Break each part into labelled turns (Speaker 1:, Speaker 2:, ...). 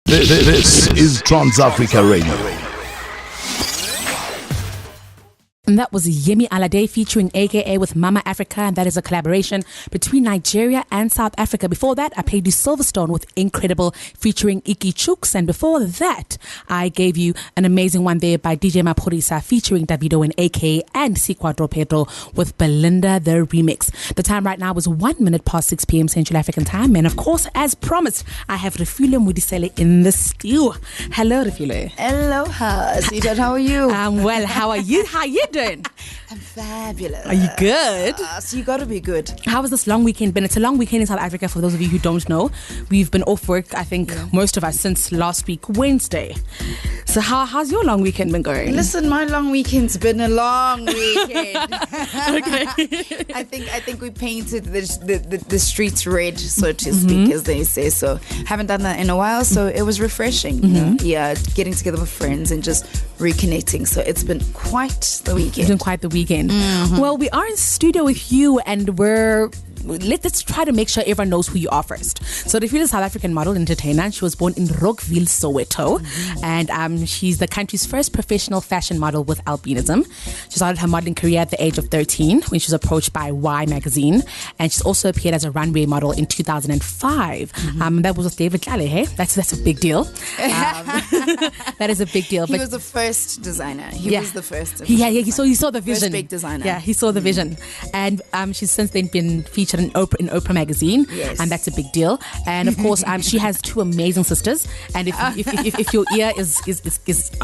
Speaker 1: This is Trans-Africa Radio.
Speaker 2: And that was Yemi Alade featuring AKA with Mama Africa, and that is a collaboration between Nigeria and South Africa. Before that, I played you Silverstone with Incredible featuring Iki Chooks, and before that, I gave you an amazing one there by DJ Maphorisa featuring Davido and AKA and Sikwadro Pedro with Belinda the Remix. The time right now is 1 minute past 6 p.m. Central African time, and of course, as promised, I have Refilwe Modiselle in the studio. Hello, Refilwe.
Speaker 3: Aloha, sweetheart. How are you?
Speaker 2: Well, how are you? How are you doing?
Speaker 3: I'm fabulous.
Speaker 2: Are you good?
Speaker 3: So you gotta be good.
Speaker 2: How has this long weekend been? It's a long weekend in South Africa for those of you who don't know. We've been off work, I think, most of us since last week, Wednesday. So how's your long weekend been going?
Speaker 3: Listen, my long weekend's been a long weekend.
Speaker 2: Okay.
Speaker 3: I think we painted the streets red, so to speak, as they say. So haven't done that in a while, so it was refreshing. You know? Yeah, getting together with friends and just reconnecting. So it's been quite the weekend.
Speaker 2: It's been quite the weekend. Well, we are in studio with you, and let's try to make sure everyone knows who you are first. So Refilwe is a South African model and entertainer. She was born in Rockville, Soweto, and she's the country's first professional fashion model with Albinism. She started her modeling career at the age of 13 when she was approached by Y magazine, and she's also appeared as a runway model in 2005. That was with David Tlale, hey? That's a big deal. That is a big deal.
Speaker 3: He was the first designer. He was the first.
Speaker 2: He saw the vision.
Speaker 3: First big designer.
Speaker 2: Yeah, he saw the vision, and she's since then been featured in Oprah magazine, and that's a big deal. And of course, she has two amazing sisters. And if your ear is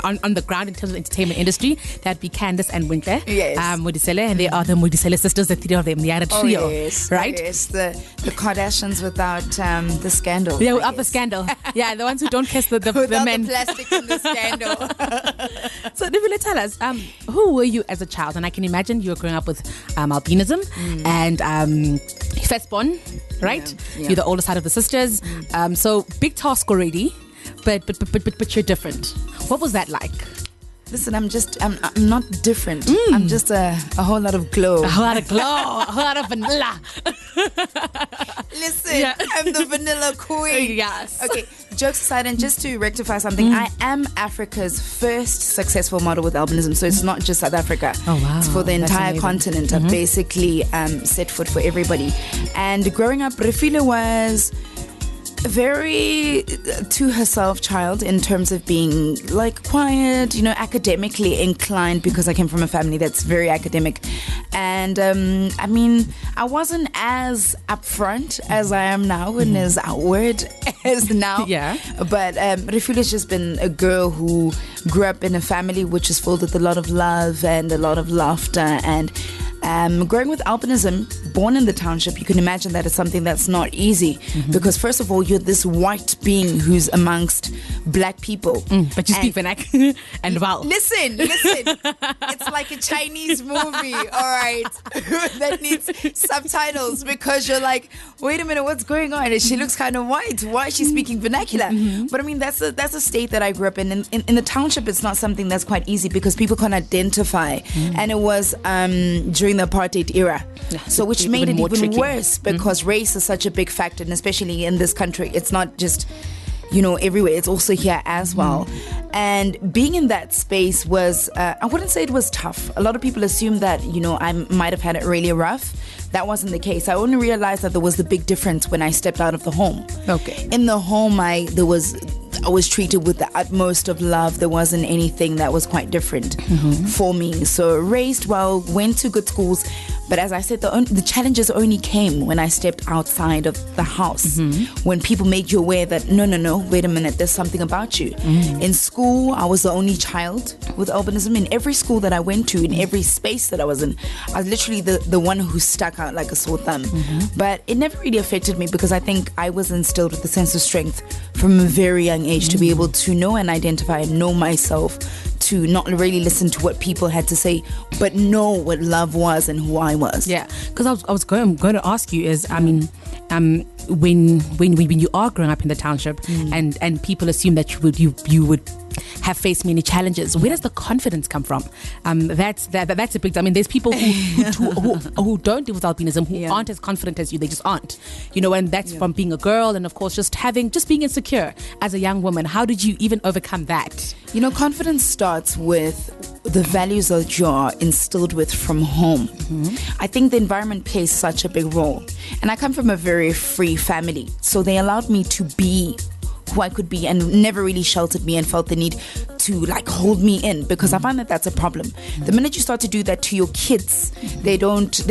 Speaker 2: on the ground in terms of entertainment industry, that'd be Candace and Winter Modiselle, and they are the Modiselle sisters. The three of them, they are a trio, right?
Speaker 3: Yes, the Kardashians without the scandal.
Speaker 2: Yeah, without the scandal. Yeah, the ones who don't kiss the men.
Speaker 3: The plastic in the scandal.
Speaker 2: So, Refilwe, tell us, who were you as a child? And I can imagine you were growing up with albinism and firstborn, right? Yeah. You're the older side of the sisters. So big task already, but you're different. What was that like?
Speaker 3: Listen, I'm not different. I'm just a whole lot of glow.
Speaker 2: A whole lot of glow. A whole lot of vanilla.
Speaker 3: Listen, I'm the vanilla queen.
Speaker 2: Yes.
Speaker 3: Okay, jokes aside, and just to rectify something, I am Africa's first successful model with albinism. So it's not just South Africa.
Speaker 2: Oh, wow.
Speaker 3: It's for the entire continent. I've basically set foot for everybody. And growing up, Refilwe was very to herself child in terms of being like quiet, academically inclined, because I came from a family that's very academic. And I wasn't as upfront as I am now and as outward as now.
Speaker 2: Yeah.
Speaker 3: But Refilwe has just been a girl who grew up in a family which is filled with a lot of love and a lot of laughter. And growing with albinism, born in the township, you can imagine that it's something that's not easy, because first of all, you're this white being who's amongst black people.
Speaker 2: But you speak vernacular and wow.
Speaker 3: Listen. It's like a Chinese movie, all right, that needs subtitles, because you're like, wait a minute, what's going on? And she looks kind of white. Why is she speaking vernacular? But I mean, that's a state that I grew up in. In the township, it's not something that's quite easy because people can't identify. And it was during the apartheid era, so which made it even worse, because race is such a big factor, and especially in this country, it's not just everywhere, it's also here as well. And being in that space was I wouldn't say it was tough. A lot of people assume that I might have had it really rough. That wasn't the case. I only realized that there was the big difference when I stepped out of the home. Okay, in the home, I was treated with the utmost of love. There wasn't anything that was quite different for me. So raised well, went to good schools. But as I said, the challenges only came when I stepped outside of the house. When people made you aware that, no, wait a minute, there's something about you. In school, I was the only child with albinism. In every school that I went to, in every space that I was in, I was literally the one who stuck out like a sore thumb. But it never really affected me, because I think I was instilled with a sense of strength from a very young age to be able to know and identify and know myself, to not really listen to what people had to say, but know what love was and who I was.
Speaker 2: Yeah, because I was going to ask you is, when you are growing up in the township, and people assume that you would have faced many challenges. Where does the confidence come from? That's a big. I mean, there's people who don't deal with albinism who aren't as confident as you. They just aren't, and that's from being a girl, and of course just being insecure as a young woman. How did you even overcome that?
Speaker 3: Confidence starts with the values that you are instilled with from home. I think the environment plays such a big role, and I come from a very free family, so they allowed me to be who I could be and never really sheltered me and felt the need to hold me in, because I find that that's a problem. The minute you start to do that to your kids, they're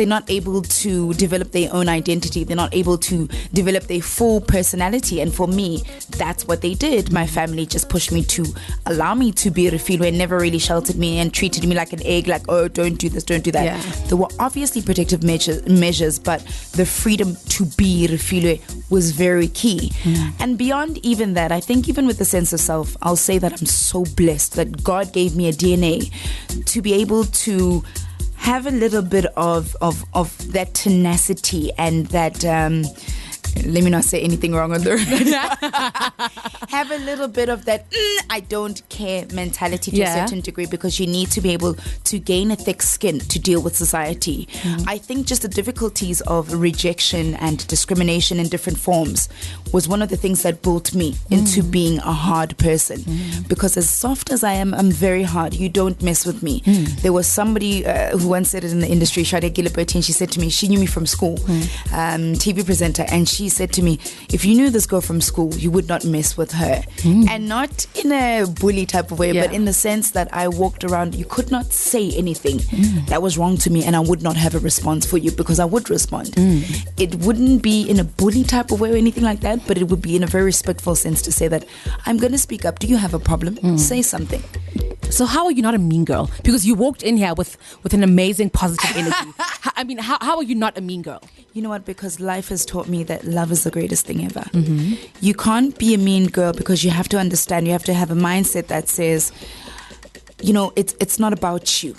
Speaker 3: not able to develop their own identity. They're not able to develop their full personality. And for me, that's what they did. My family just pushed me to allow me to be Refilwe and never really sheltered me and treated me like an egg, like, oh, don't do this, don't do that.
Speaker 2: Yeah.
Speaker 3: There were obviously protective measures, but the freedom to be Refilwe was very key. And beyond even that, I think even with the sense of self, I'll say that I'm so blessed that God gave me a DNA to be able to have a little bit of that tenacity and that let me not say anything wrong on the have a little bit of that I don't care mentality to a certain degree, because you need to be able to gain a thick skin to deal with society. I think just the difficulties of rejection and discrimination in different forms was one of the things that built me into being a hard person, because as soft as I am, I'm very hard. You don't mess with me. There was somebody who once said it in the industry, Shade Gilbert, and she said to me, she knew me from school, TV presenter, and she said to me, if you knew this girl from school, you would not mess with her. And not in a bully type of way, but in the sense that I walked around, you could not say anything that was wrong to me and I would not have a response for you, because I would respond. It wouldn't be in a bully type of way or anything like that, but it would be in a very respectful sense to say that I'm going to speak up. Do you have a problem? Say something.
Speaker 2: So how are you not a mean girl? Because you walked in here with an amazing positive energy. I mean, how are you not a mean girl?
Speaker 3: You know what? Because life has taught me that love is the greatest thing ever. You can't be a mean girl, because you have to understand, you have to have a mindset that says, it's not about you.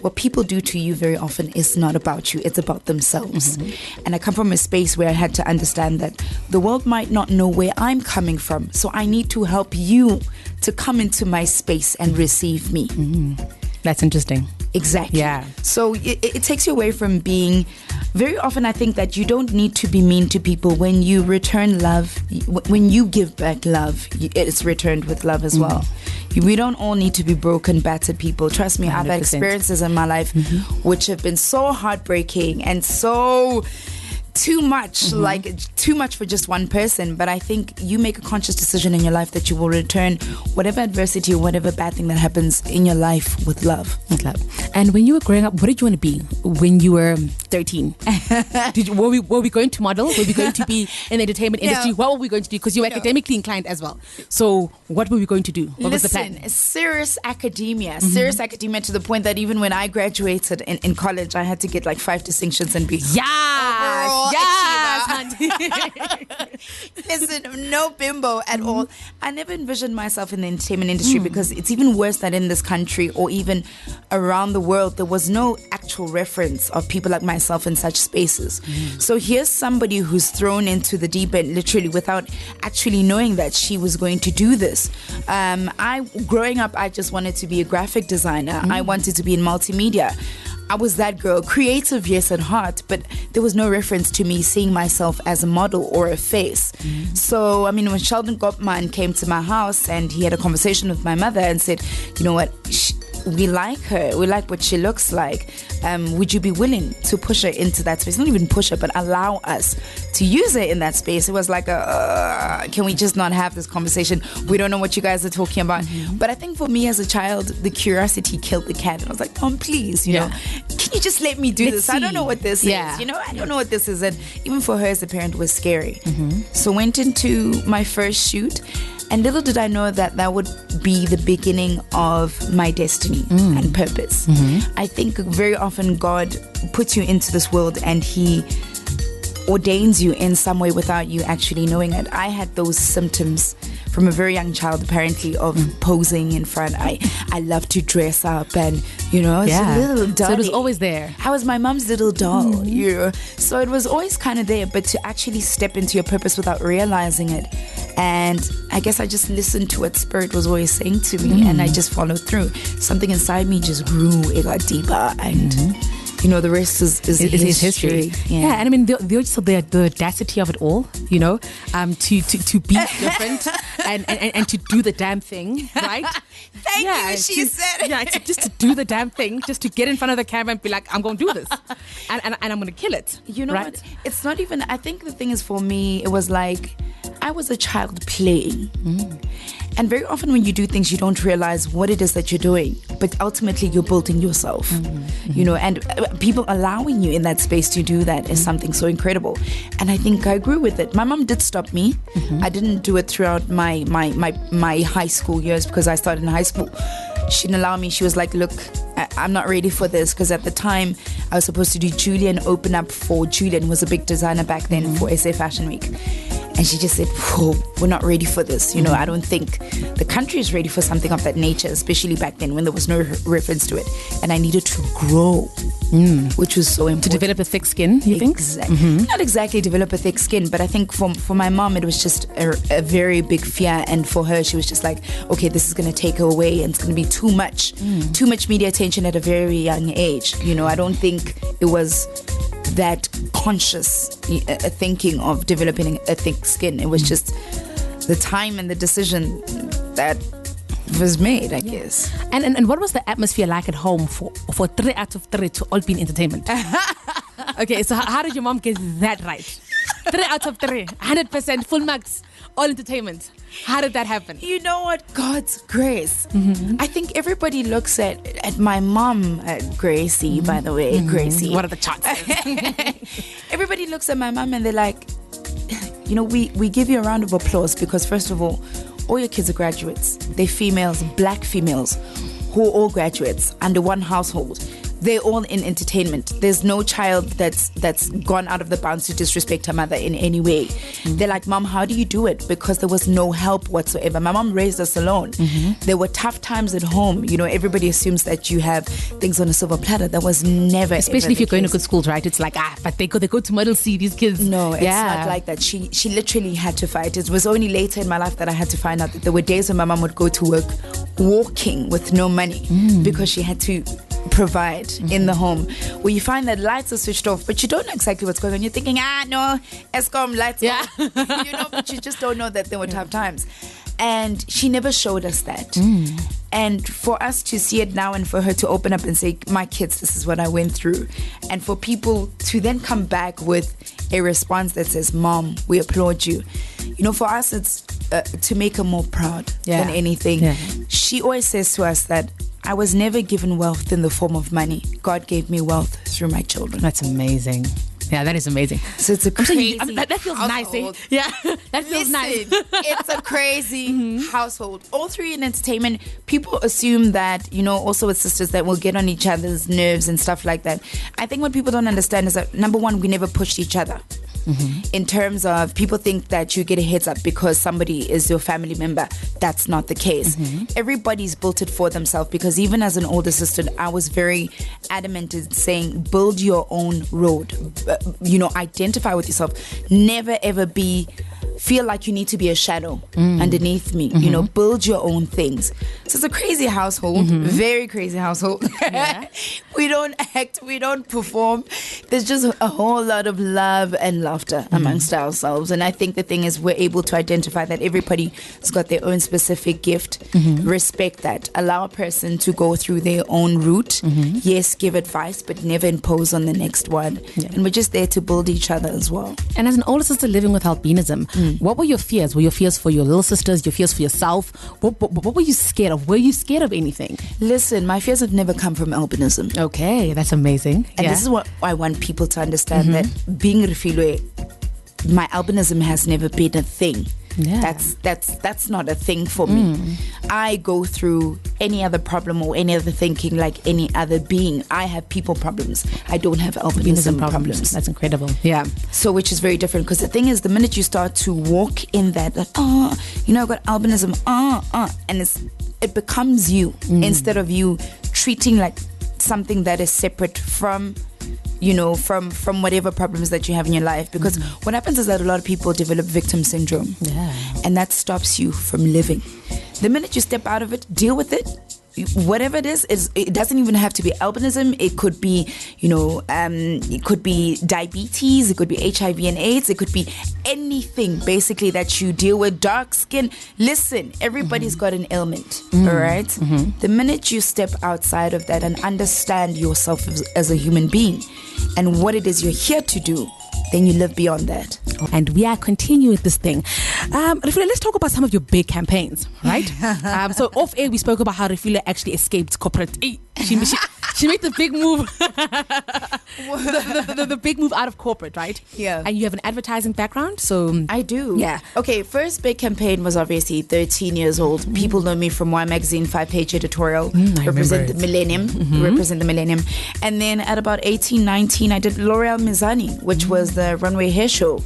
Speaker 3: What people do to you very often is not about you. It's about themselves. And I come from a space where I had to understand that the world might not know where I'm coming from. So I need to help you to come into my space and receive me.
Speaker 2: That's interesting.
Speaker 3: Exactly.
Speaker 2: Yeah.
Speaker 3: So it takes you away from being... Very often I think that you don't need to be mean to people. When you return love, when you give back love, it's returned with love as well. We don't all need to be broken, battered people. Trust me, 100%. I've had experiences in my life which have been so heartbreaking and so... too much, too much for just one person. But I think you make a conscious decision in your life that you will return whatever adversity or whatever bad thing that happens in your life with love.
Speaker 2: And when you were growing up, what did you want to be when you were 13? Were we going to model? Were we going to be in the entertainment industry? What were we going to do? Because you were academically inclined as well. So what were we going to do? What was the plan?
Speaker 3: Serious academia to the point that even when I graduated in college, I had to get 5 distinctions and be Listen, no bimbo at all. I never envisioned myself in the entertainment industry, because it's even worse that in this country or even around the world, there was no actual reference of people like myself in such spaces. So here's somebody who's thrown into the deep end literally without actually knowing that she was going to do this. Growing up, I just wanted to be a graphic designer. I wanted to be in multimedia. I was that girl, creative, yes, at heart, but there was no reference to me seeing myself as a model or a face. So, I mean, when Sheldon Gopman came to my house and he had a conversation with my mother and said, you know what, we like her, we like what she looks like. Would you be willing to push her into that space? Not even push her, but allow us to use her in that space. It was like can we just not have this conversation? We don't know what you guys are talking about. But I think for me as a child, the curiosity killed the cat. And I was like, Mom, please, you know, can you just let me do this? See. I don't know what this is. I don't know what this is. And even for her as a parent, it was scary. So went into my first shoot. And little did I know that that would be the beginning of my destiny and purpose. I think very often God puts you into this world and He ordains you in some way without you actually knowing it. I had those symptoms from a very young child, apparently, of posing in front. I love to dress up and, you know, it's a little doll.
Speaker 2: So it was always there.
Speaker 3: I was my mom's little doll, you know. So it was always kind of there, but to actually step into your purpose without realizing it And I guess I just listened to what Spirit was always saying to me, and I just followed through. Something inside me just grew, it got deeper, and the rest is history.
Speaker 2: Yeah, and I mean, the audacity of it all, to be different and to do the damn thing, right?
Speaker 3: Thank you, she said.
Speaker 2: Yeah, just to do the damn thing, just to get in front of the camera and be like, I'm going to do this, and I'm going to kill it.
Speaker 3: You know
Speaker 2: right?
Speaker 3: what? It's not even, I think the thing is, for me, it was like, I was a child playing. And very often when you do things, you don't realize what it is that you're doing. But ultimately, you're building yourself. And people allowing you in that space to do that is something so incredible. And I think I grew with it. My mom did stop me. I didn't do it throughout my high school years, because I started in high school. She didn't allow me. She was like, look, I'm not ready for this, because at the time I was supposed to do Julian, open up for Julian, was a big designer back then for SA Fashion Week. And she just said, whoa, we're not ready for this. I don't think the country is ready for something of that nature, especially back then when there was no reference to it. And I needed to grow, which was so important.
Speaker 2: To develop a thick skin, you think?
Speaker 3: Not exactly develop a thick skin, but I think for my mom, it was just a very big fear. And for her, she was just like, okay, this is going to take her away, and it's going to be too much media attention at a very young age. I don't think it was that conscious thinking of developing a thick skin. It was just the time and the decision that was made, I guess.
Speaker 2: And what was the atmosphere like at home for 3 out of 3 to all be in entertainment? Okay, so how did your mom get that right? 3 out of 3, 100%, full marks, all entertainment. How did that happen?
Speaker 3: You know what? God's grace. I think everybody looks at my mom, Gracie, by the way, Gracie.
Speaker 2: What are the chances?
Speaker 3: Everybody looks at my mom and they're like, we give you a round of applause, because first of all your kids are graduates. They're females, black females, who are all graduates under one household. They're all in entertainment. There's no child that's gone out of the bounds to disrespect her mother in any way. They're like, Mom, how do you do it? Because there was no help whatsoever. My mom raised us alone. There were tough times at home. Everybody assumes that you have things on a silver platter. That was never,
Speaker 2: especially if you're going to good schools, right? It's like, but they go to Model C, these kids.
Speaker 3: No, it's not like that. She literally had to fight. It was only later in my life that I had to find out that there were days when my mom would go to work walking with no money, because she had to provide in the home, where you find that lights are switched off, but you don't know exactly what's going on. You're thinking, no, Eskom lights off. But you just don't know that there were tough times. And she never showed us that. And for us to see it now, and for her to open up and say, my kids, this is what I went through, and for people to then come back with a response that says, Mom, we applaud you. For us, it's to make her more proud than anything. She always says to us that I was never given wealth in the form of money. God gave me wealth through my children.
Speaker 2: That's amazing. Yeah, that is amazing.
Speaker 3: So it's a crazy
Speaker 2: that feels
Speaker 3: household.
Speaker 2: nice, eh? Yeah, that feels nice.
Speaker 3: It's a crazy household. All three in entertainment, people assume that, also with sisters, that we'll get on each other's nerves and stuff like that. I think what people don't understand is that, number one, we never pushed each other. In terms of, people think that you get a heads up because somebody is your family member. That's not the case. Everybody's built it for themselves, because even as an older sister, I was very adamant in saying, build your own road. Identify with yourself. Never ever feel like you need to be a shadow underneath me. Build your own things. So it's a crazy household, very crazy household. We don't act, we don't perform. There's just a whole lot of love and laughter amongst ourselves. And I think the thing is, we're able to identify that everybody's got their own specific gift. Respect that. Allow a person to go through their own route. Yes, give advice, but never impose on the next one. And we're just there to build each other as well.
Speaker 2: And as an older sister living with albinism, what were your fears? Were your fears for your little sisters? Your fears for yourself? What were you scared of? Were you scared of anything?
Speaker 3: Listen, my fears have never come from albinism.
Speaker 2: Okay, that's amazing.
Speaker 3: And this is what I want people to understand, that being Refilwe, my albinism has never been a thing. That's not a thing for me. I go through any other problem or any other thinking like any other being. I have people problems. I don't have albinism problems.
Speaker 2: That's incredible. Yeah.
Speaker 3: So, which is very different, because the thing is, the minute you start to walk in that, like, I've got albinism, and it becomes you, instead of you treating like something that is separate from you know, from whatever problems that you have in your life. Because what happens is that a lot of people develop victim syndrome.
Speaker 2: Yeah.
Speaker 3: And that stops you from living. The minute you step out of it, deal with it. Whatever it is, it doesn't even have to be albinism. It could be, you know, it could be diabetes. It could be HIV and AIDS. It could be anything basically that you deal with. Dark skin. Listen, everybody's got an ailment. All right. The minute you step outside of that and understand yourself as a human being and what it is you're here to do, then you live beyond that.
Speaker 2: And we are continuing this thing. Refilwe, let's talk about some of your big campaigns, right? So off air, we spoke about how Refilwe actually escaped corporate. She made the big move. the big move out of corporate, right?
Speaker 3: Yeah.
Speaker 2: And you have an advertising background, so...
Speaker 3: I do.
Speaker 2: Yeah.
Speaker 3: Okay, first big campaign was obviously 13 years old. People know me from Y Magazine 5-page editorial. Represent the millennium. Represent the millennium. And then at about 18, 19, I did L'Oreal Mizani, which was the runway hair show.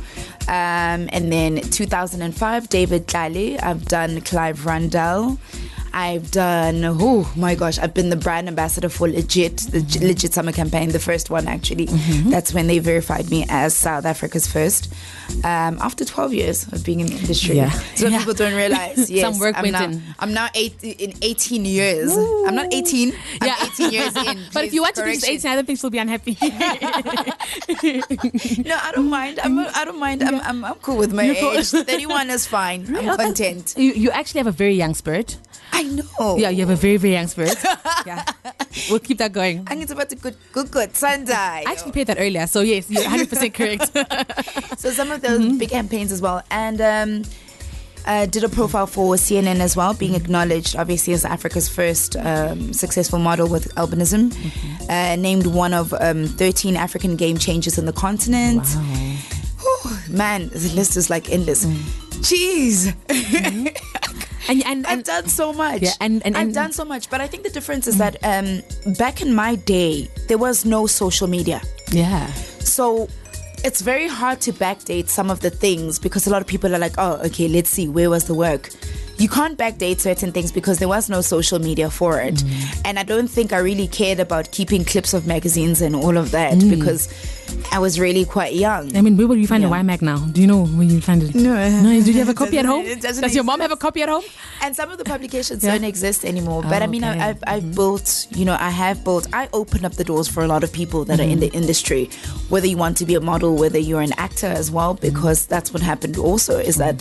Speaker 3: And then 2005, David Tlale. I've done Clive Rundell. I've done, oh my gosh, I've been the brand ambassador for the Legit Summer Campaign, the first one actually. That's when they verified me as South Africa's first. After 12 years of being in the industry.
Speaker 2: Yeah.
Speaker 3: So people don't realize. Yes,
Speaker 2: some work went in.
Speaker 3: I'm now in 18 years. Ooh. I'm not 18. I'm 18 years in.
Speaker 2: But if you want to reach 18, I don't think she'll be unhappy.
Speaker 3: No, I don't mind. I don't mind. I'm cool with my age. 31 is fine. I'm content.
Speaker 2: You actually have a very young spirit.
Speaker 3: I know.
Speaker 2: Yeah, you have a very, very young spirit. Yeah. We'll keep that going.
Speaker 3: I think it's about to good Sunday.
Speaker 2: I actually paid that earlier, so yes, you're 100% correct.
Speaker 3: So some of those big campaigns as well. And did a profile for CNN as well, being acknowledged obviously as Africa's first successful model with albinism. Named one of 13 African game changers in the continent.
Speaker 2: Wow.
Speaker 3: Whew, man, the list is like endless. Jeez.
Speaker 2: And
Speaker 3: I've done so much.
Speaker 2: Yeah, and
Speaker 3: I've done so much. But I think the difference is that back in my day, there was no social media.
Speaker 2: Yeah.
Speaker 3: So it's very hard to backdate some of the things because a lot of people are like, oh, okay, let's see, where was the work? You can't backdate certain things because there was no social media for it. And I don't think I really cared about keeping clips of magazines and all of that because I was really quite young.
Speaker 2: I mean, where will you find a YMAG now? Do you know where you find it?
Speaker 3: No.
Speaker 2: Do you have a copy at home? Does your mom have a copy at home?
Speaker 3: And some of the publications don't exist anymore. But I mean,
Speaker 2: okay.
Speaker 3: I've built, I opened up the doors for a lot of people that are in the industry, whether you want to be a model, whether you're an actor as well, because that's what happened also is that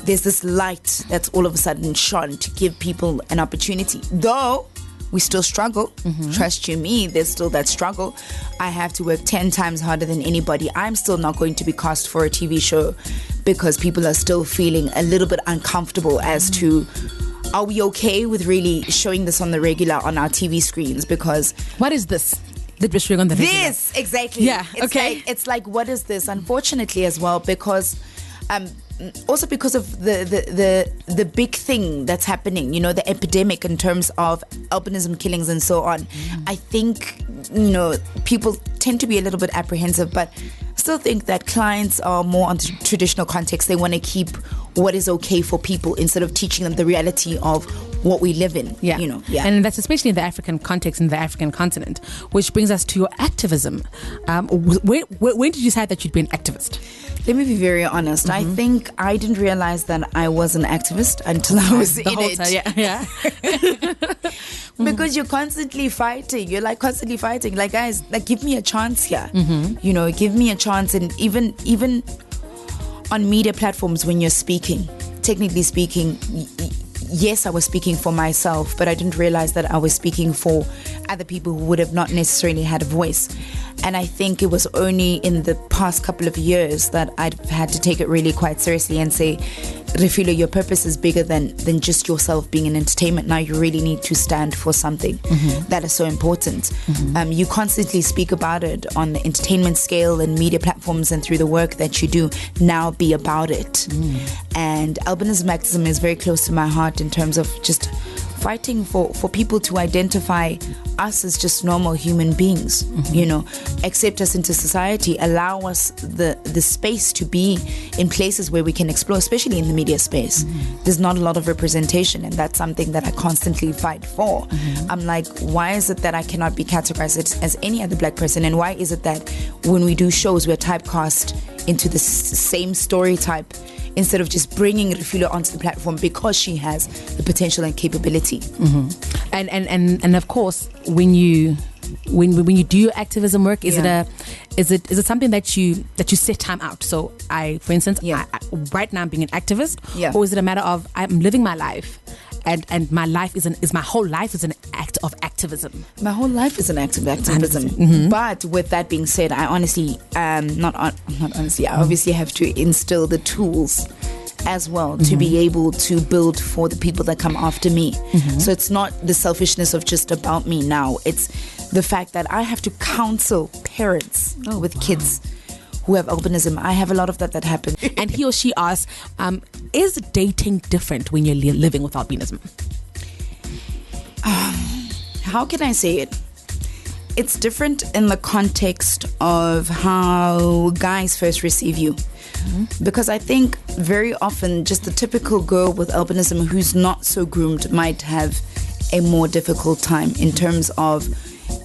Speaker 3: there's this light that's all of a sudden shone to give people an opportunity. Though we still struggle. Trust you me, there's still that struggle. I have to work 10 times harder than anybody. I'm still not going to be cast for a TV show because people are still feeling a little bit uncomfortable as to, are we okay with really showing this on the regular on our TV screens? Because
Speaker 2: what is this? That we're showing on the regular?
Speaker 3: This, exactly.
Speaker 2: Yeah, okay.
Speaker 3: It's like, what is this? Unfortunately as well, because also because of the big thing that's happening, the epidemic in terms of albinism killings and so on. I think, people tend to be a little bit apprehensive, but still think that clients are more on the traditional context. They want to keep what is okay for people instead of teaching them the reality of what we live in.
Speaker 2: Yeah. And that's especially in the African context, in the African continent, which brings us to your activism. When did you decide that you'd be an activist?
Speaker 3: Let me be very honest. I think I didn't realize that I was an activist until I was in it.
Speaker 2: Yeah.
Speaker 3: Because you're constantly fighting. You're constantly fighting. Guys, give me a chance here. Give me a chance. And even on media platforms when you're speaking, technically speaking, yes, I was speaking for myself, but I didn't realize that I was speaking for other people who would have not necessarily had a voice. And I think it was only in the past couple of years that I've had to take it really quite seriously and say, Refilwe, your purpose is bigger than just yourself being in entertainment. Now you really need to stand for something that is so important. You constantly speak about it on the entertainment scale and media platforms and through the work that you do. Now be about it. And albinism activism is very close to my heart in terms of just fighting for people to identify us as just normal human beings, you know, accept us into society, allow us the space to be in places where we can explore, especially in the media space. There's not a lot of representation, and that's something that I constantly fight for. I'm like, why is it that I cannot be categorized as any other black person, and why is it that when we do shows we're typecast into the same story type instead of just bringing Refilwe onto the platform because she has the potential and capability.
Speaker 2: And of course, when you do your activism work, is it something that you set time out? So for instance, right now I'm being an activist, or is it a matter of I'm living my life? And my life my whole life is an act of activism.
Speaker 3: My whole life is an act of activism. But with that being said, I honestly, I obviously have to instill the tools as well to be able to build for the people that come after me. So it's not the selfishness of just about me now. It's the fact that I have to counsel parents with kids who have albinism. I have a lot of that happen.
Speaker 2: And he or she asks, is dating different when you're living with albinism?
Speaker 3: How can I say it? It's different in the context of how guys first receive you. Because I think very often just the typical girl with albinism who's not so groomed might have a more difficult time in terms of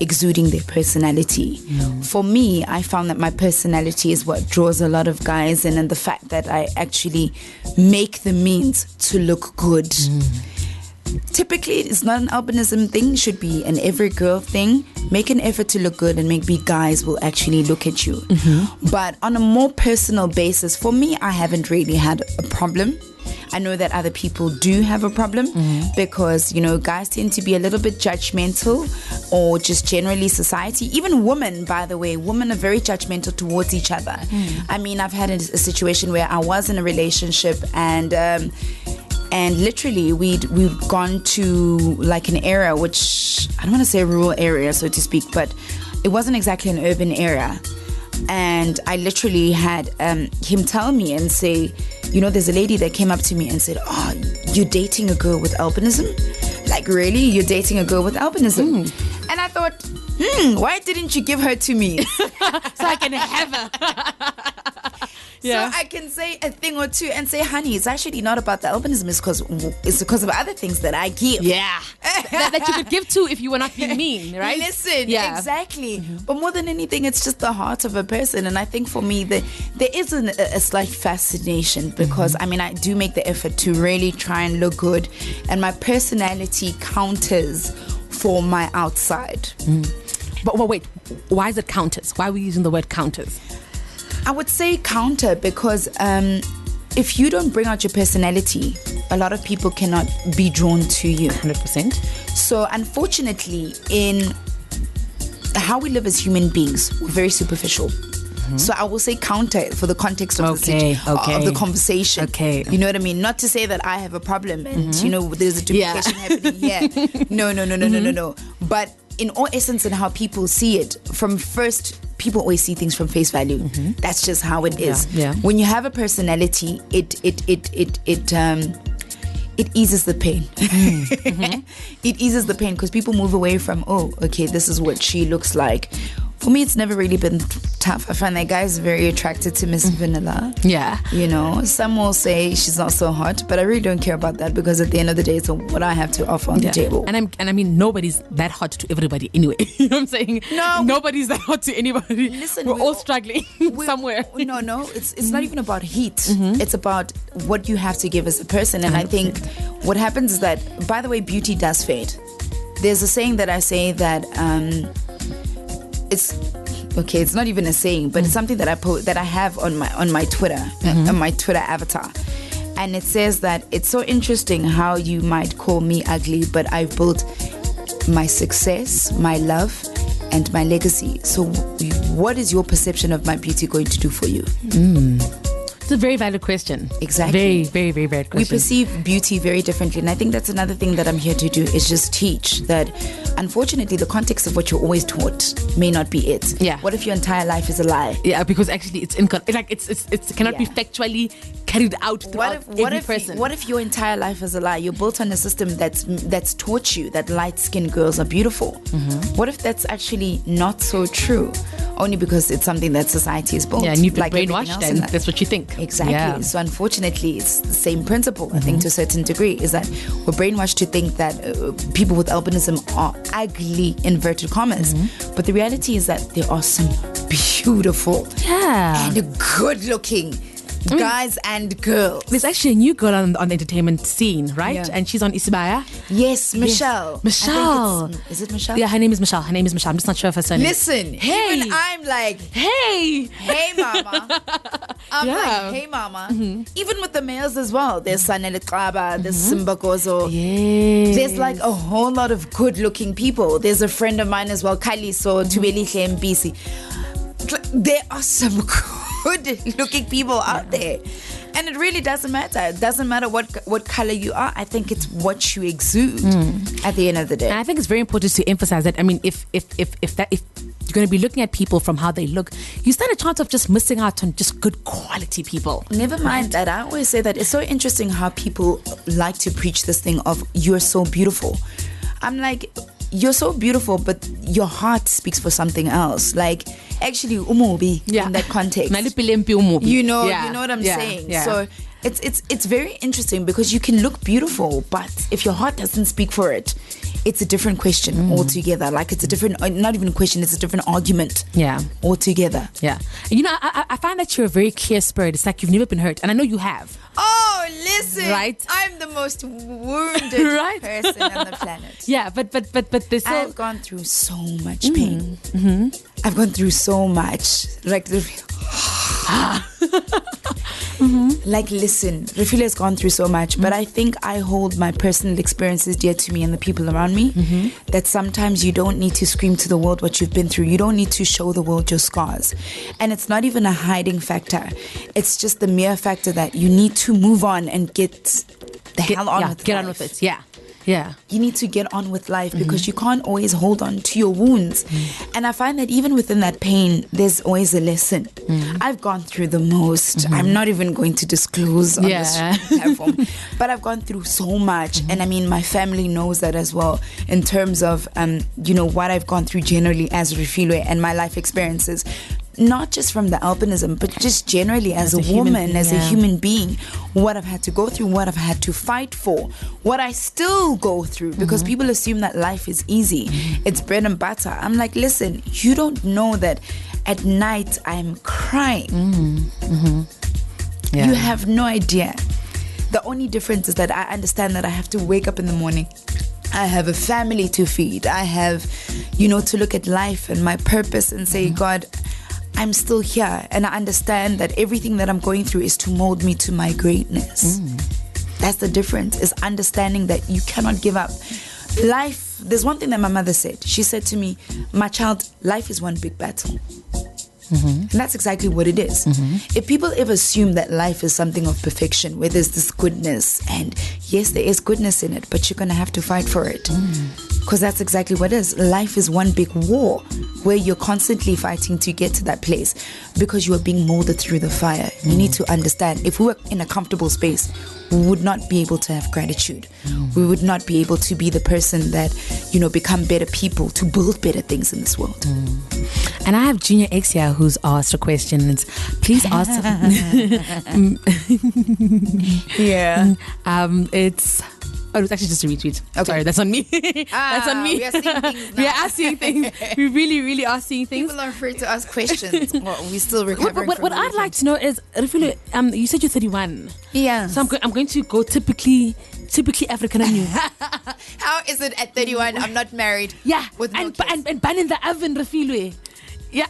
Speaker 3: exuding their personality. For me, I found that my personality is what draws a lot of guys in, and the fact that I actually make the means to look good. Typically, it's not an albinism thing, it should be an every girl thing. Make an effort to look good and maybe guys will actually look at you. But on a more personal basis, for me, I haven't really had a problem. I know that other people do have a problem because, you know, guys tend to be a little bit judgmental, or just generally society. Even women, by the way, women are very judgmental towards each other. I mean, I've had a situation where I was in a relationship and literally we'd gone to like an area, which I don't want to say a rural area, so to speak, but it wasn't exactly an urban area. And I literally had him tell me and say, you know, there's a lady that came up to me and said, oh, you're dating a girl with albinism? Like, really? You're dating a girl with albinism? And I thought, why didn't you give her to me?
Speaker 2: So I can have her.
Speaker 3: So I can say a thing or two and say, honey, it's actually not about the albinism. It's because of other things that I give.
Speaker 2: Yeah. that you could give to if you were not being mean, right?
Speaker 3: Listen, exactly. But more than anything, it's just the heart of a person. And I think for me, there is a slight fascination because, I mean, I do make the effort to really try and look good. And my personality counters for my outside.
Speaker 2: But wait, why is it counters? Why are we using the word counters?
Speaker 3: I would say counter because if you don't bring out your personality, a lot of people cannot be drawn to you.
Speaker 2: 100%.
Speaker 3: So unfortunately, in how we live as human beings, we're very superficial. So I will say counter for the context of the conversation. Okay. You know what I mean? Not to say that I have a problem and, you know, there's a duplication happening here. No. But in all essence and how people see it, from first, people always see things from face value. That's just how it is. When you have a personality, it eases the pain. It eases the pain because people move away from, oh, okay, this is what she looks like. For me, it's never really been tough. I find that guys are very attracted to Miss Vanilla. Yeah. You know, some will say she's not so hot, but I really don't care about that because at the end of the day, it's what I have to offer on the table.
Speaker 2: And I mean, nobody's that hot to everybody anyway. You know what I'm saying? No. Nobody's that hot to anybody. Listen, we're all struggling somewhere.
Speaker 3: No. It's not even about heat. It's about what you have to give as a person. And 100%. I think what happens is that, by the way, beauty does fade. There's a saying that I say that... it's not even a saying, but it's something that I have on my Twitter, on my Twitter avatar, and it says that it's so interesting how you might call me ugly, but I've built my success, my love, and my legacy. So, what is your perception of my beauty going to do for you?
Speaker 2: It's a very valid question.
Speaker 3: Exactly.
Speaker 2: Very, very, very valid question.
Speaker 3: We perceive beauty very differently. And I think that's another thing that I'm here to do is just teach that, unfortunately, the context of what you're always taught may not be it.
Speaker 2: Yeah.
Speaker 3: What if your entire life is a lie?
Speaker 2: Yeah, because actually it's it cannot be factually carried out throughout every person.
Speaker 3: What if your entire life is a lie? You're built on a system that's taught you that light-skinned girls are beautiful. What if that's actually not so true? Only because it's something that society is built.
Speaker 2: Yeah, and you've been
Speaker 3: like
Speaker 2: brainwashed and that's what you think.
Speaker 3: Exactly.
Speaker 2: Yeah.
Speaker 3: So unfortunately, it's the same principle, I think, to a certain degree, is that we're brainwashed to think that people with albinism are ugly, inverted commas. But the reality is that there are some beautiful and good-looking guys and girls.
Speaker 2: There's actually a new girl on the entertainment scene, right?
Speaker 3: Yeah.
Speaker 2: And she's on Isibaya.
Speaker 3: Yes, Michelle.
Speaker 2: Yes. Michelle.
Speaker 3: Is it Michelle?
Speaker 2: Yeah, her name is Michelle. I'm just not sure of her surname.
Speaker 3: Listen,
Speaker 2: Hey.
Speaker 3: even I'm like,
Speaker 2: Hey,
Speaker 3: mama. I'm like, hey, mama. Even with the males as well. There's Sanele Kaba, there's Simba Gozo.
Speaker 2: yes.
Speaker 3: There's like a whole lot of good-looking people. There's a friend of mine as well, Kaliso, Tubelihle Mbisi. There are some good-looking people out there. And it really doesn't matter. It doesn't matter what color you are. I think it's what you exude at the end of the day.
Speaker 2: And I think it's very important to emphasize that. I mean, if you're going to be looking at people from how they look, you stand a chance of just missing out on just good quality people.
Speaker 3: Never mind that. I always say that it's so interesting how people like to preach this thing of you're so beautiful. I'm like, you're so beautiful, but your heart speaks for something else. Like, actually, umobi in that context. You know what I'm saying.
Speaker 2: Yeah.
Speaker 3: So it's very interesting because you can look beautiful, but if your heart doesn't speak for it, it's a different question altogether. Like, it's a different, not even a question, it's a different argument.
Speaker 2: Yeah.
Speaker 3: Altogether.
Speaker 2: Yeah. You know, I find that you're a very clear spirit. It's like you've never been hurt, and I know you have.
Speaker 3: Oh, listen.
Speaker 2: Right.
Speaker 3: I'm the most wounded person on the planet.
Speaker 2: Yeah, but there's so...
Speaker 3: I've gone through so much pain. I've gone through so much. Like, like, listen, Refilwe has gone through so much, but I think I hold my personal experiences dear to me and the people around me. That sometimes you don't need to scream to the world what you've been through. You don't need to show the world your scars. And it's not even a hiding factor. It's just the mere factor that you need to move on and get the hell on with life.
Speaker 2: Get on with it, yeah. Yeah.
Speaker 3: You need to get on with life because you can't always hold on to your wounds. And I find that even within that pain, there's always a lesson. I've gone through the most. I'm not even going to disclose on this platform. But I've gone through so much. And I mean, my family knows that as well in terms of, what I've gone through generally as Refilwe and my life experiences. Not just from the albinism, but just generally as a woman, as a human being, what I've had to go through, what I've had to fight for, what I still go through, because people assume that life is easy. It's bread and butter. I'm like, listen, you don't know that at night I'm crying.
Speaker 2: Yeah.
Speaker 3: You have no idea. The only difference is that I understand that I have to wake up in the morning. I have a family to feed. I have, to look at life and my purpose and say, God, I'm still here, and I understand that everything that I'm going through is to mold me to my greatness. That's the difference, is understanding that you cannot give up. Life, there's one thing that my mother said. She said to me, my child, life is one big battle. And that's exactly what it is. If people ever assume that life is something of perfection, where there's this goodness, and yes, there is goodness in it, but you're going to have to fight for it. Because that's exactly what it is. Life is one big war where you're constantly fighting to get to that place because you are being molded through the fire. You need to understand, if we were in a comfortable space, we would not be able to have gratitude. We would not be able to be the person that, become better people, to build better things in this world.
Speaker 2: And I have Junior X here who's asked a question. Please ask.
Speaker 3: Yeah.
Speaker 2: It was actually just a retweet.
Speaker 3: Okay.
Speaker 2: Sorry, that's on me. That's on me.
Speaker 3: We are seeing things now.
Speaker 2: We are seeing things. We really, really are seeing things.
Speaker 3: People are afraid to ask questions. Well, we still recovering.
Speaker 2: What I'd like to know is, Refilwe, you said you're 31.
Speaker 3: Yeah.
Speaker 2: So I'm going to go typically African on you.
Speaker 3: How is it at 31? I'm not married.
Speaker 2: Yeah.
Speaker 3: With no kids.
Speaker 2: And ban in the oven, Refilwe. Yeah.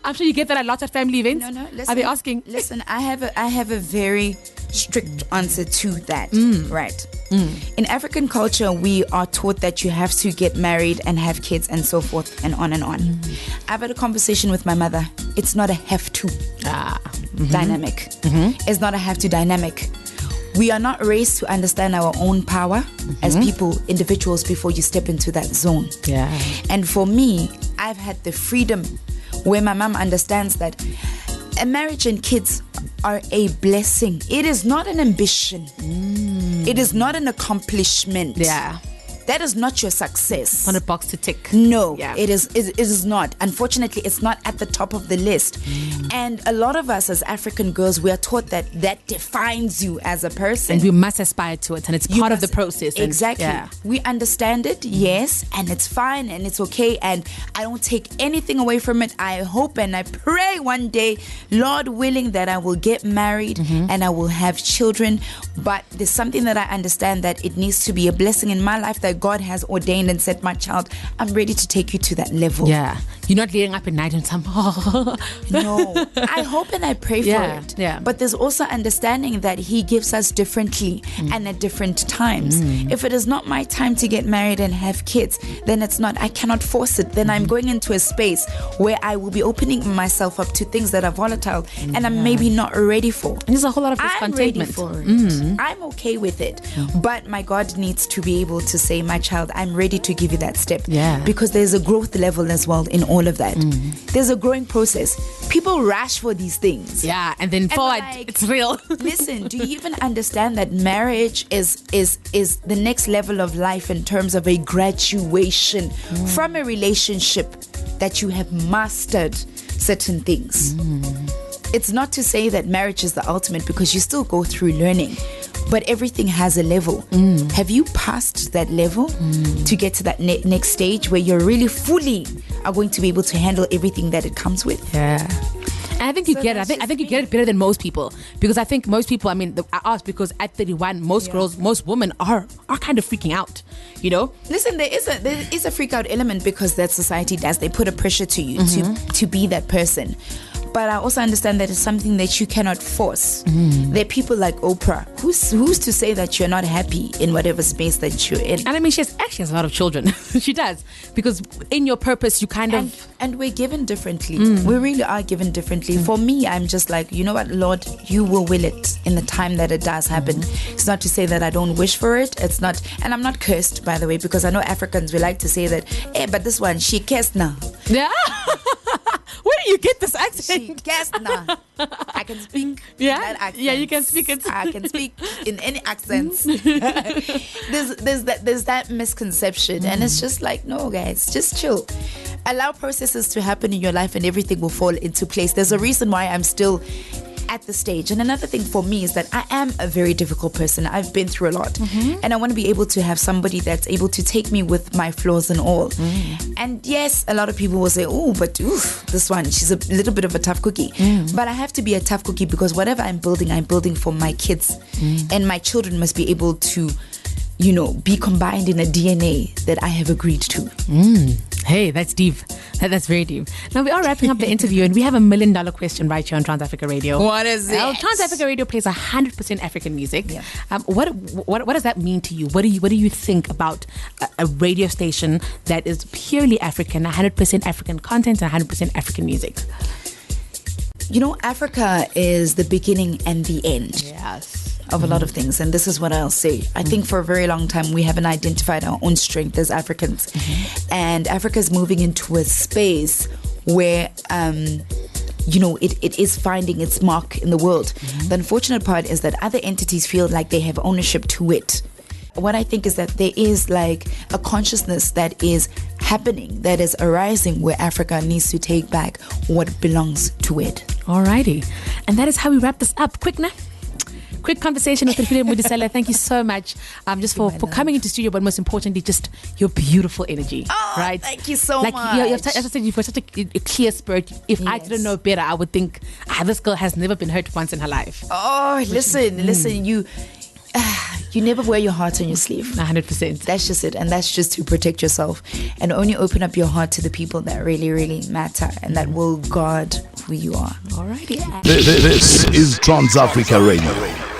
Speaker 2: I'm sure you get that a lot at family events.
Speaker 3: No. Listen,
Speaker 2: are they asking?
Speaker 3: Listen, I have a very strict answer to that. Right. In African culture, we are taught that you have to get married and have kids and so forth and on and on. I've had a conversation with my mother. It's not a have to. dynamic. It's not a have to dynamic. We are not raised to understand our own power as people, individuals, before you step into that zone.
Speaker 2: Yeah.
Speaker 3: And for me, I've had the freedom where my mom understands that a marriage and kids are a blessing. It is not an ambition. It is not an accomplishment.
Speaker 2: Yeah.
Speaker 3: That is not your success.
Speaker 2: On a box to tick.
Speaker 3: No,
Speaker 2: Yeah.
Speaker 3: it is not. Unfortunately, it's not at the top of the list. And a lot of us as African girls, we are taught that defines you as a person.
Speaker 2: And we must aspire to it, and it's part of the process. And,
Speaker 3: Exactly.
Speaker 2: yeah.
Speaker 3: We understand it, yes, and it's fine and it's okay. And I don't take anything away from it. I hope and I pray one day, Lord willing, that I will get married and I will have children. But there's something that I understand, that it needs to be a blessing in my life that God has ordained and said, my child, I'm ready to take you to that level.
Speaker 2: Yeah. You're not laying up at night and some.
Speaker 3: No, I hope and I pray for it.
Speaker 2: Yeah.
Speaker 3: But there's also understanding that He gives us differently and at different times. If it is not my time to get married and have kids, then it's not. I cannot force it. Then I'm going into a space where I will be opening myself up to things that are volatile and I'm maybe not ready for.
Speaker 2: And there's a whole lot of
Speaker 3: I'm ready
Speaker 2: discontentment.
Speaker 3: for it. I'm okay with it. But my God needs to be able to say, my child, I'm ready to give you that step.
Speaker 2: Yeah.
Speaker 3: Because there's a growth level as well in all of that. There's a growing process. People rush for these things.
Speaker 2: Yeah, and then forward,
Speaker 3: like,
Speaker 2: it's real.
Speaker 3: Listen, do you even understand that marriage is the next level of life in terms of a graduation from a relationship that you have mastered certain things? It's not to say that marriage is the ultimate, because you still go through learning, but everything has a level. Have you passed that level to get to that next stage where you're really fully are going to be able to handle everything that it comes with?
Speaker 2: Yeah. And I think you get it. I think you get it better than most people, because I think most people, I asked because at 31, most girls, most women are kind of freaking out, you know?
Speaker 3: Listen, there is a freak out element, because that society does. They put a pressure to you to be that person. But I also understand that it's something that you cannot force. There are people like Oprah. Who's to say that you're not happy in whatever space that you're in?
Speaker 2: And I mean, she has a lot of children. She does. Because in your purpose, you kind of...
Speaker 3: And we're given differently. We really are given differently. For me, I'm just like, you know what, Lord, you will will it in the time that it does happen. It's not to say that I don't wish for it. It's not... And I'm not cursed, by the way, because I know Africans, we like to say that, hey, but this one, she cursed now.
Speaker 2: Yeah. Where do you get this accent?
Speaker 3: She cursed now. I can speak that accent.
Speaker 2: Yeah, you can speak it.
Speaker 3: I can speak in any accents. there's that misconception, and it's just like, no, guys, just chill. Allow processes to happen in your life, and everything will fall into place. There's a reason why I'm still at the stage. And another thing for me is that I am a very difficult person. I've been through a lot, and I want to be able to have somebody that's able to take me with my flaws and all. And yes, a lot of people will say, oh, but this one, she's a little bit of a tough cookie. But I have to be a tough cookie, because whatever I'm building for my kids, and my children must be able to, you know, be combined in a DNA that I have agreed to.
Speaker 2: Hey, that's deep. That's very deep. Now, we are wrapping up the interview, and we have $1 million question right here on Trans Africa Radio.
Speaker 3: What is it?
Speaker 2: Trans Africa Radio plays 100% African music.
Speaker 3: Yeah.
Speaker 2: What does that mean to you? What do you think about a radio station that is purely African, 100% African content, and 100% African music?
Speaker 3: You know, Africa is the beginning and the end.
Speaker 2: Yes.
Speaker 3: Of a lot of things, and this is what I'll say. I think for a very long time we haven't identified our own strength as Africans, and Africa is moving into a space where you know, it is finding its mark in the world. The unfortunate part is that other entities feel like they have ownership to it. What I think is that there is like a consciousness that is happening, that is arising, where Africa needs to take back what belongs to it.
Speaker 2: Alrighty, and that is how we wrap this up. Quick conversation with Refilwe Modiselle. Thank you so much just for coming into studio, but most importantly, just your beautiful energy.
Speaker 3: Oh,
Speaker 2: right?
Speaker 3: Thank you so much.
Speaker 2: As I said, you've got such a clear spirit. If I didn't know better, I would think, this girl has never been hurt once in her life.
Speaker 3: Oh, listen, you never wear your heart on your sleeve.
Speaker 2: 100%.
Speaker 3: That's just it. And that's just to protect yourself, and only open up your heart to the people that really, really matter and that will guard who you are.
Speaker 2: Alrighty.
Speaker 1: This is Trans Africa Radio.